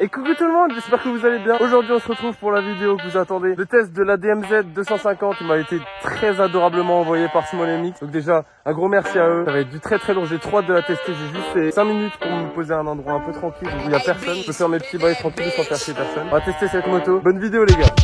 Et coucou tout le monde, j'espère que vous allez bien. Aujourd'hui on se retrouve pour la vidéo que vous attendez. Le test de la DMZ 250, il m'a été très adorablement envoyé par Small MX. Donc déjà, un gros merci à eux. Ça va être du très lourd, j'ai trop hâte de la tester. J'ai juste fait 5 minutes pour me poser à un endroit un peu tranquille où il n'y a personne. Je peux faire mes petits bails tranquilles sans faire chier personne. On va tester cette moto. Bonne vidéo les gars.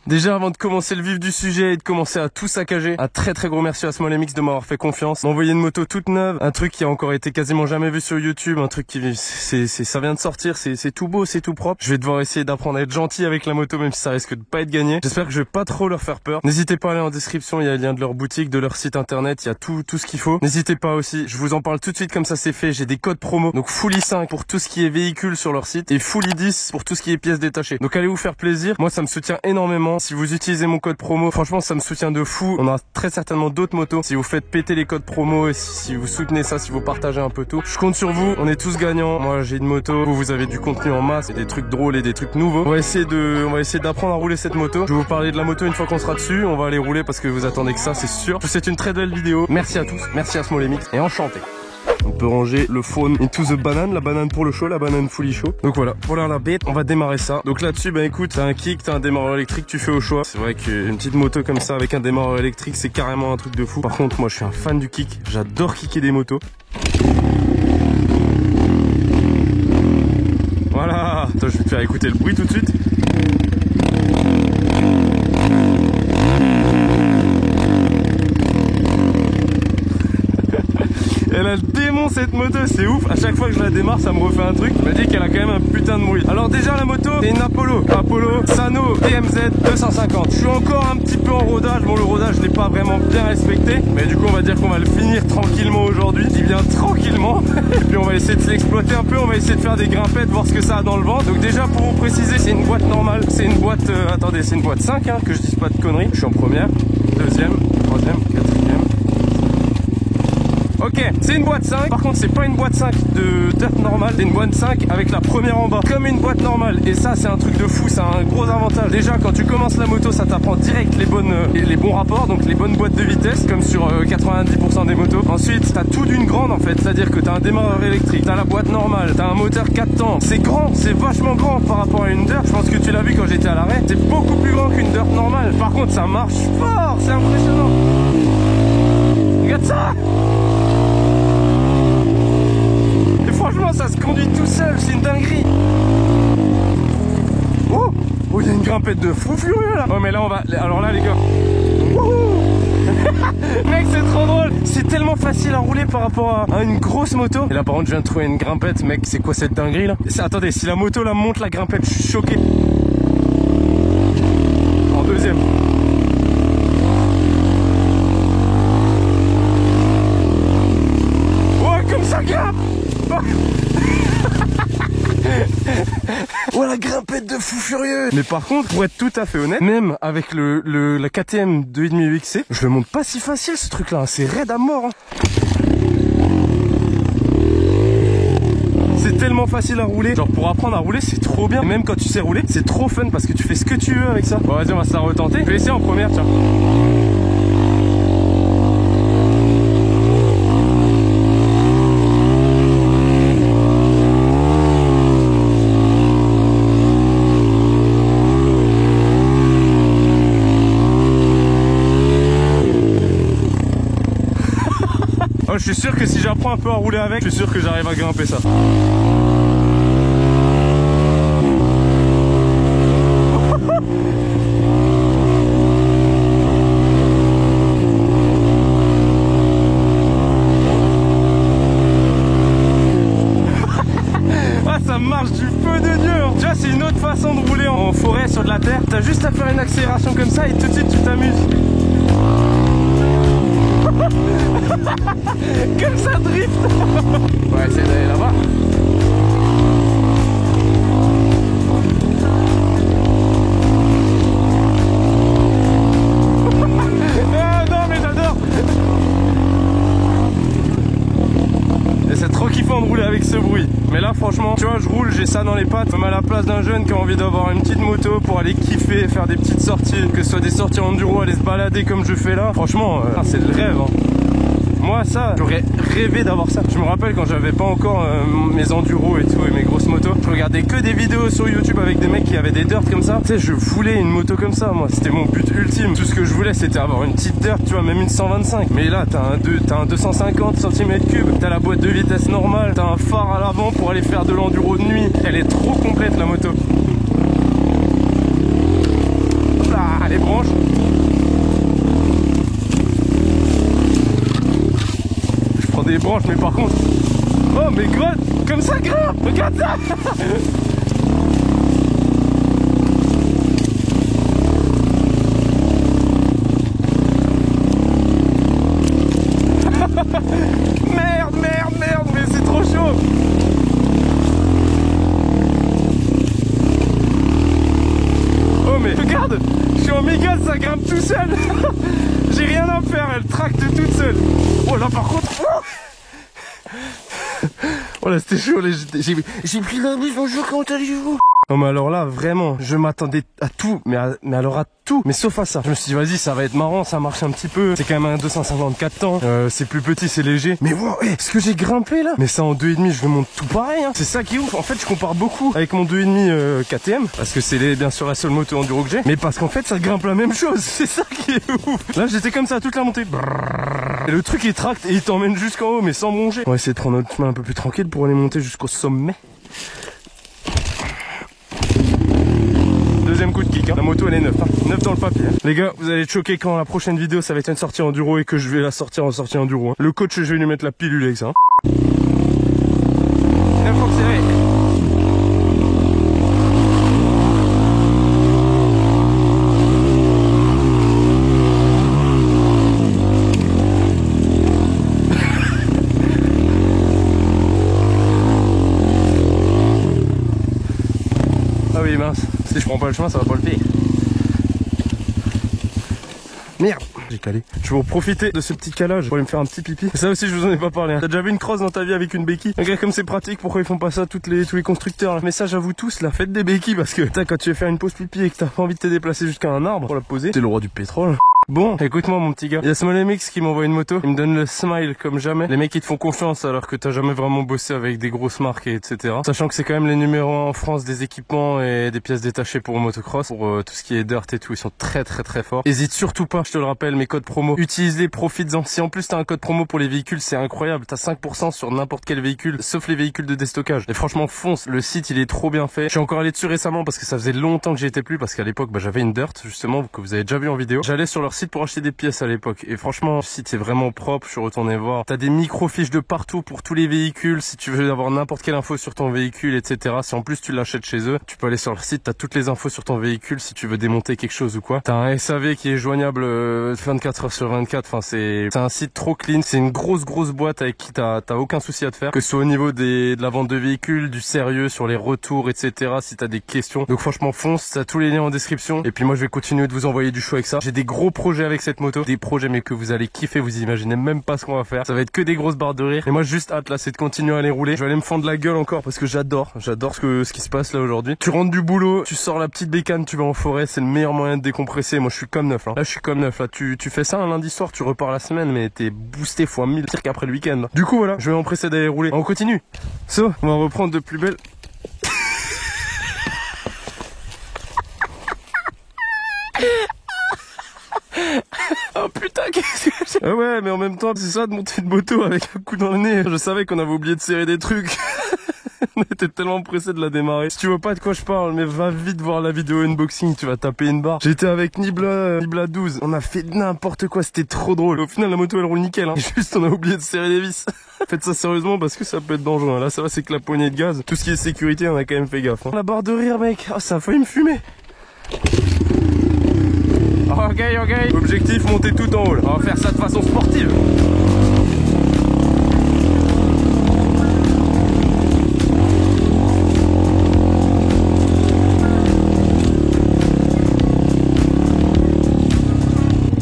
Déjà avant de commencer le vif du sujet et de commencer à tout saccager, un très gros merci à Small MX de m'avoir fait confiance, m'envoyer une moto toute neuve, un truc qui a encore été quasiment jamais vu sur YouTube, un truc qui ça vient de sortir, c'est tout beau, c'est tout propre. Je vais devoir essayer d'apprendre à être gentil avec la moto même si ça risque de pas être gagné. J'espère que je vais pas trop leur faire peur. N'hésitez pas à aller en description, il y a le lien de leur boutique, de leur site internet, il y a tout ce qu'il faut. N'hésitez pas aussi, je vous en parle tout de suite comme ça c'est fait, j'ai des codes promo. Donc Fully 5 pour tout ce qui est véhicule sur leur site et Fully 10 pour tout ce qui est pièces détachées. Donc allez vous faire plaisir, moi ça me soutient énormément. Si vous utilisez mon code promo, franchement ça me soutient de fou. On a très certainement d'autres motos. Si vous faites péter les codes promo et si vous soutenez ça, si vous partagez un peu tout, je compte sur vous, on est tous gagnants. Moi j'ai une moto, vous avez du contenu en masse et des trucs drôles et des trucs nouveaux. On va essayer d'apprendre à rouler cette moto. Je vais vous parler de la moto une fois qu'on sera dessus. On va aller rouler parce que vous attendez que ça, c'est sûr. Je vous souhaite une très belle vidéo. Merci à tous, merci à Small MX et enchanté. On peut ranger le phone into the banane, la banane pour le chaud, la banane fully chaud. Donc voilà la bête, on va démarrer ça. Donc là-dessus, bah écoute, t'as un kick, t'as un démarreur électrique, tu fais au choix. C'est vrai qu'une petite moto comme ça avec un démarreur électrique, c'est carrément un truc de fou. Par contre, moi je suis un fan du kick, j'adore kicker des motos. Voilà, attends, je vais te faire écouter le bruit tout de suite. Elle a le démon cette moto, c'est ouf. À chaque fois que je la démarre, ça me refait un truc. Je me dis qu'elle a quand même un putain de bruit. Alors déjà la moto, c'est une Apollo Sano DMZ 250. Je suis encore un petit peu en rodage. Bon, le rodage, je l'ai pas vraiment bien respecté, mais du coup on va dire qu'on va le finir tranquillement aujourd'hui. Il vient tranquillement. Et puis on va essayer de l'exploiter un peu. On va essayer de faire des grimpettes, voir ce que ça a dans le ventre. Donc déjà pour vous préciser, c'est une boîte normale. C'est une boîte, attendez, c'est une boîte 5 hein, que je dise pas de conneries. Je suis en première, deuxième, troisième, quatrième. Ok, c'est une boîte 5, par contre c'est pas une boîte 5 de dirt normale, c'est une boîte 5 avec la première en bas, comme une boîte normale. Et ça c'est un truc de fou, c'est un gros avantage. Déjà quand tu commences la moto, ça t'apprend direct les bons rapports, donc les bonnes boîtes de vitesse, comme sur 90% des motos. Ensuite t'as tout d'une grande en fait, c'est-à-dire que t'as un démarreur électrique, t'as la boîte normale, t'as un moteur 4 temps. C'est grand, c'est vachement grand par rapport à une dirt. Je pense que tu l'as vu quand j'étais à l'arrêt, c'est beaucoup plus grand qu'une dirt normale. Par contre ça marche fort, c'est impressionnant. Regarde ça. Franchement ça se conduit tout seul, c'est une dinguerie. Oh, il y a une grimpette de fou furieux là. Oh mais là on va, alors là les gars, mec c'est trop drôle. C'est tellement facile à rouler par rapport à une grosse moto. Et là par contre je viens de trouver une grimpette, mec c'est quoi cette dinguerie là. Attendez, si la moto là monte la grimpette, je suis choqué. En deuxième. Oh comme ça grimpe. Oh la grimpette de fou furieux. Mais par contre, pour être tout à fait honnête, même avec la KTM 2.5 XC, je le monte pas si facile ce truc là, c'est raide à mort hein. C'est tellement facile à rouler, genre pour apprendre à rouler c'est trop bien. Et même quand tu sais rouler, c'est trop fun parce que tu fais ce que tu veux avec ça. Bon vas-y on va se la retenter, je vais essayer en première tiens. Je suis sûr que si j'apprends un peu à rouler avec, je suis sûr que j'arrive à grimper ça. Ah, ça marche du feu de Dieu. Tu vois, c'est une autre façon de rouler en forêt sur de la terre. T'as juste à faire une accélération comme ça et tout de suite tu t'amuses. Comme ça drift. On va essayer d'aller là-bas. Non mais j'adore. vois, je roule, j'ai ça dans les pattes. Comme à la place d'un jeune qui a envie d'avoir une petite moto pour aller kiffer, faire des petites sorties, que ce soit des sorties enduro, aller se balader comme je fais là. Franchement, c'est le rêve, hein. Moi ça, j'aurais rêvé d'avoir ça. Je me rappelle quand j'avais pas encore mes enduros et tout et mes grosses motos, je regardais que des vidéos sur YouTube avec des mecs qui avaient des dirt comme ça. Tu sais, je voulais une moto comme ça, moi. C'était mon but ultime. Tout ce que je voulais, c'était avoir une petite dirt, tu vois, même une 125. Mais là, t'as un 250 cm3, t'as la boîte de vitesse normale, t'as un phare à l'avant pour aller faire de l'enduro de nuit. Elle est trop complète la moto. Hop là, les branches. Des branches, mais par contre, oh mais grimpe, comme ça grimpe, regarde ça. merde, mais c'est trop chaud. Oh mais regarde, je suis en méga, ça grimpe tout seul. J'ai rien à faire, elle tracte toute seule. Oh là par contre, oh là c'était chaud, j'ai pris la buse, bonjour, comment allez-vous? Non mais alors là vraiment je m'attendais à tout, mais alors à tout, mais sauf à ça. Je me suis dit vas-y ça va être marrant, ça marche un petit peu, c'est quand même un 254 temps, c'est plus petit, c'est léger. Mais wow, ce que j'ai grimpé là, mais ça en 2,5 je le monte tout pareil, hein. C'est ça qui est ouf, en fait je compare beaucoup avec mon 2,5 KTM, parce que c'est bien sûr la seule moto enduro que j'ai, mais parce qu'en fait ça grimpe la même chose, c'est ça qui est ouf. Là j'étais comme ça toute la montée, et le truc il tracte et il t'emmène jusqu'en haut mais sans broncher. On va essayer de prendre notre chemin un peu plus tranquille pour aller monter jusqu'au sommet. Deuxième coup de kick, hein. La moto elle est neuve, hein. Neuve dans le papier, hein. Les gars, vous allez être choqués quand la prochaine vidéo ça va être une sortie enduro et que je vais la sortir en sortie enduro, hein. Le coach, je vais lui mettre la pilule avec ça, hein. Il faut accélérer. Ah oui mince, si je prends pas le chemin ça va pas le faire. Merde, j'ai calé. Je vais en profiter de ce petit calage pour aller me faire un petit pipi. Et ça aussi je vous en ai pas parlé, hein. T'as déjà vu une crosse dans ta vie avec une béquille? Regarde comme c'est pratique, pourquoi ils font pas ça tous les constructeurs là. Message à vous tous là, faites des béquilles parce que quand tu veux faire une pause pipi et que t'as pas envie de te déplacer jusqu'à un arbre pour la poser, t'es le roi du pétrole. Bon, écoute-moi mon petit gars, il y a SmallMX qui m'envoie une moto, il me donne le smile comme jamais. Les mecs qui te font confiance alors que t'as jamais vraiment bossé avec des grosses marques et etc. Sachant que c'est quand même les numéros en France des équipements et des pièces détachées pour motocross, pour tout ce qui est dirt et tout, ils sont très forts. Hésite surtout pas, je te le rappelle, mes codes promo, utilise-les, profites-en. Si en plus t'as un code promo pour les véhicules, c'est incroyable, t'as 5% sur n'importe quel véhicule, sauf les véhicules de déstockage. Et franchement fonce, le site il est trop bien fait. Je suis encore allé dessus récemment parce que ça faisait longtemps que j'y étais plus, parce qu'à l'époque j'avais une dirt justement que vous avez déjà vu en vidéo. J'allais sur leur site pour acheter des pièces à l'époque et franchement le site est vraiment propre. Je suis retourné voir, t'as des micro-fiches de partout pour tous les véhicules si tu veux avoir n'importe quelle info sur ton véhicule etc. Si en plus tu l'achètes chez eux, tu peux aller sur leur site, t'as toutes les infos sur ton véhicule si tu veux démonter quelque chose ou quoi. T'as un SAV qui est joignable 24 heures sur 24, enfin c'est un site trop clean, c'est une grosse boîte avec qui t'as aucun souci à te faire, que ce soit au niveau de la vente de véhicules, du sérieux sur les retours etc. si t'as des questions. Donc franchement fonce, t'as tous les liens en description et puis moi je vais continuer de vous envoyer du show avec ça. J'ai des gros projets avec cette moto, des projets mais que vous allez kiffer, vous imaginez même pas ce qu'on va faire. Ça va être que des grosses barres de rire. Et moi juste hâte là, c'est de continuer à les rouler. Je vais aller me fendre la gueule encore parce que j'adore ce qui se passe là aujourd'hui. Tu rentres du boulot, tu sors la petite bécane, tu vas en forêt, c'est le meilleur moyen de décompresser. Moi je suis comme neuf là. Là je suis comme neuf là. Tu fais ça un lundi soir, tu repars la semaine mais t'es boosté fois 1000 pire qu'après le week-end. Du coup voilà, je vais m'empresser d'aller rouler. On continue. So, on va reprendre de plus belle. Oh putain, qu'est-ce que j'ai... Ah ouais, mais en même temps, c'est ça de monter une moto avec un coup dans le nez. Je savais qu'on avait oublié de serrer des trucs. On était tellement pressé de la démarrer. Si tu vois pas de quoi je parle, mais va vite voir la vidéo unboxing, tu vas taper une barre. J'étais avec Nibla 12. On a fait n'importe quoi, c'était trop drôle. Au final, la moto elle roule nickel, hein. Juste, on a oublié de serrer les vis. Faites ça sérieusement parce que ça peut être dangereux, hein. Là, ça va, c'est que la poignée de gaz. Tout ce qui est sécurité, on a quand même fait gaffe, hein. La barre de rire, mec. Ah, ça a failli me fumer. Ok. Objectif, monter tout en haut là. On va faire ça de façon sportive.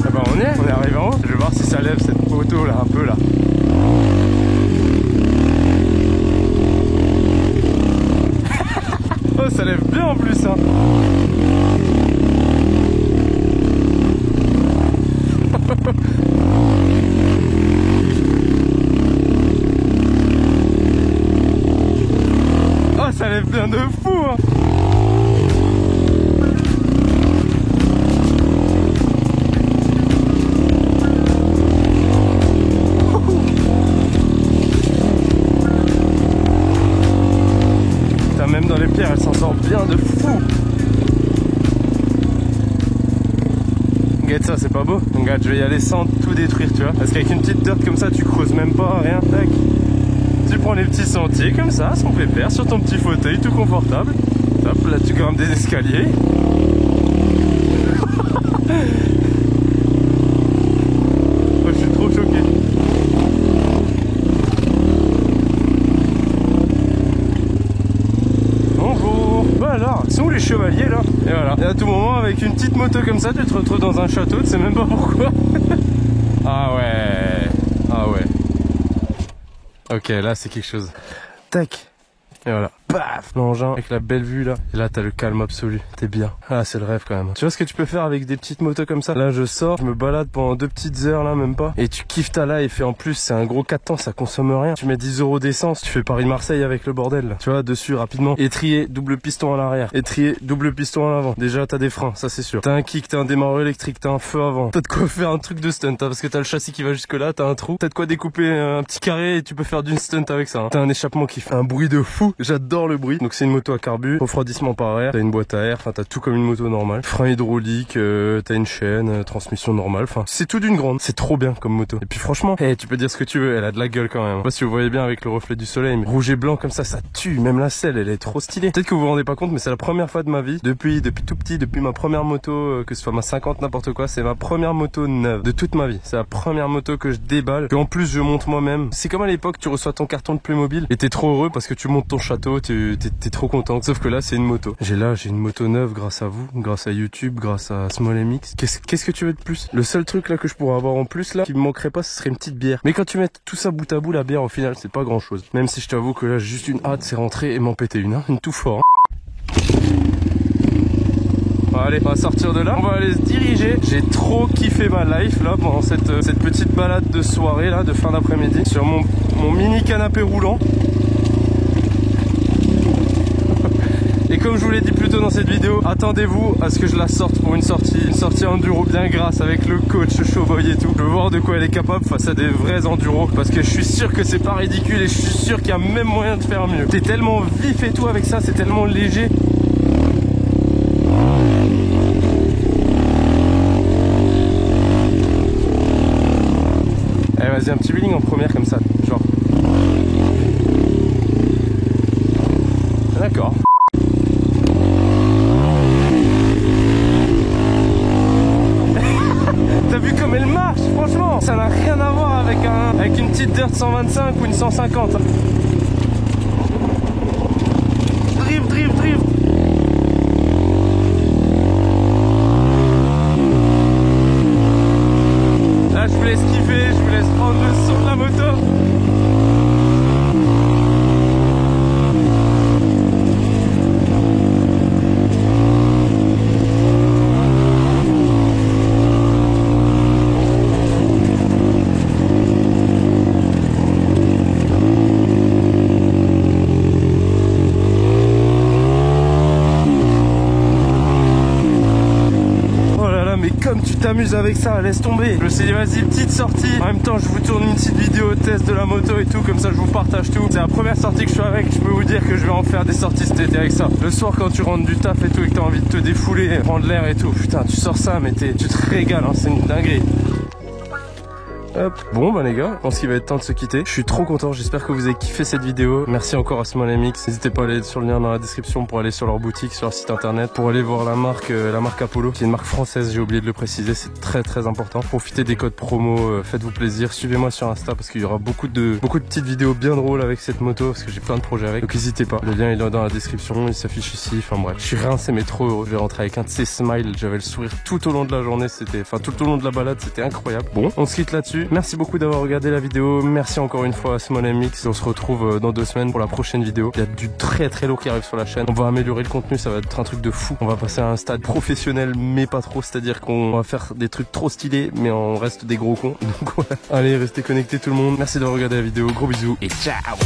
Ah bah on est arrivé en haut. Je vais voir si ça lève cette moto là, un peu là. ça lève bien en plus hein. Oh ça lève bien de fou hein. Putain, même dans les pierres elle s'en sort bien de fou. Regarde ça, c'est pas beau. Donc regarde, je vais y aller sans tout détruire, tu vois. Parce qu'avec une petite dirt comme ça, tu creuses même pas, rien, tac. Tu prends les petits sentiers comme ça, sans pépère, sur ton petit fauteuil, tout confortable. Hop, là tu grimpes des escaliers. Oh, je suis trop choqué. Bonjour. Bah alors, ils sont où les chevaliers là? Et voilà. Et à tout moment, avec une petite moto comme ça, tu te retrouves dans un château, tu sais même pas pourquoi. Ah ouais. Ah ouais. Ok, là c'est quelque chose. Tac. Et voilà. Paf, l'engin avec la belle vue là. Et là t'as le calme absolu. T'es bien. Ah c'est le rêve quand même. Tu vois ce que tu peux faire avec des petites motos comme ça? Là je sors, je me balade pendant 2 petites heures là même pas. Et tu kiffes ta life. Et en plus c'est un gros 4 temps, ça consomme rien. Tu mets 10 € d'essence, tu fais Paris-Marseille avec le bordel là. Tu vois dessus rapidement. Étrier, double piston à l'arrière. Étrier, double piston à l'avant. Déjà t'as des freins, ça c'est sûr. T'as un kick, t'as un démarreur électrique, t'as un feu avant. T'as de quoi faire un truc de stunt hein, parce que t'as le châssis qui va jusque là, t'as un trou. T'as de quoi découper un petit carré et tu peux faire d'une stunt avec ça hein. T'as un échappement qui fait un bruit de fou. J'adore le bruit. Donc c'est une moto à carbu, refroidissement par air, t'as une boîte à air, enfin t'as tout comme une moto normale, frein hydraulique, t'as une chaîne, transmission normale, enfin c'est tout d'une grande, c'est trop bien comme moto. Et puis franchement, hey, tu peux dire ce que tu veux, elle a de la gueule quand même. Je sais pas si vous voyez bien avec le reflet du soleil, mais rouge et blanc comme ça tue, même la selle, elle est trop stylée. Peut-être que vous vous rendez pas compte, mais c'est la première fois de ma vie, depuis tout petit, depuis ma première moto, que ce soit ma 50 n'importe quoi, c'est ma première moto neuve de toute ma vie. C'est la première moto que je déballe, que en plus je monte moi-même. C'est comme à l'époque, tu reçois ton carton de Playmobil et t'es trop heureux parce que tu montes ton château, t'es trop content. Sauf que là c'est une moto. J'ai une moto neuve grâce à vous, grâce à YouTube, grâce à SmallMX. Qu'est-ce que tu veux de plus? Le seul truc là que je pourrais avoir en plus là, qui me manquerait pas, ce serait une petite bière. Mais quand tu mets tout ça bout à bout, la bière au final c'est pas grand chose. Même si je t'avoue que là j'ai juste une hâte, c'est rentrer et m'en péter une, hein, une tout fort. Hein. Bon, allez, on va sortir de là, on va aller se diriger. J'ai trop kiffé ma life là pendant cette petite balade de soirée là, de fin d'après-midi, sur mon mini canapé roulant. Et comme je vous l'ai dit plus tôt dans cette vidéo, attendez-vous à ce que je la sorte pour une sortie enduro bien grasse avec le coach, le showboy et tout. Je veux voir de quoi elle est capable face à des vrais enduros, parce que je suis sûr que c'est pas ridicule et je suis sûr qu'il y a même moyen de faire mieux. T'es tellement vif et tout avec ça, c'est tellement léger. Allez vas-y, un petit wheeling en première comme ça, genre. D'accord. T'as vu comme elle marche, franchement, ça n'a rien à voir avec une petite dirt 125 ou une 150. Drift, drift, drift. Là, je vous laisse kiffer, je vous laisse prendre le son de la moto. Comme tu t'amuses avec ça, laisse tomber. Je me suis dit vas-y, petite sortie. En même temps je vous tourne une petite vidéo test de la moto et tout, comme ça je vous partage tout. C'est la première sortie que je fais avec, je peux vous dire que je vais en faire des sorties cet été avec ça. Le soir quand tu rentres du taf et tout et que t'as envie de te défouler, prendre l'air et tout, putain tu sors ça mais tu te régales, hein, c'est une dinguerie. Hop. Bon bah les gars, je pense qu'il va être temps de se quitter. Je suis trop content, j'espère que vous avez kiffé cette vidéo. Merci encore à SmallMX. N'hésitez pas à aller sur le lien dans la description pour aller sur leur boutique, sur leur site internet, pour aller voir la marque Apollo, qui est une marque française, j'ai oublié de le préciser, c'est très important. Profitez des codes promo, faites-vous plaisir, suivez-moi sur Insta parce qu'il y aura beaucoup de petites vidéos bien drôles avec cette moto parce que j'ai plein de projets avec. Donc n'hésitez pas, le lien il est dans la description, il s'affiche ici, enfin bref. Je suis rincé mais trop heureux. Je vais rentrer avec un de ces smiles, j'avais le sourire tout au long de la journée, tout au long de la balade, c'était incroyable. Bon, on se quitte là-dessus. là-dessus. Merci beaucoup d'avoir regardé la vidéo. Merci encore une fois à Small MX. On se retrouve dans 2 semaines pour la prochaine vidéo. Il y a du très lourd qui arrive sur la chaîne. On va améliorer le contenu, ça va être un truc de fou. On va passer à un stade professionnel mais pas trop, c'est-à-dire qu'on va faire des trucs trop stylés mais on reste des gros cons. Donc voilà. Allez, restez connectés tout le monde. Merci d'avoir regardé la vidéo. Gros bisous et ciao.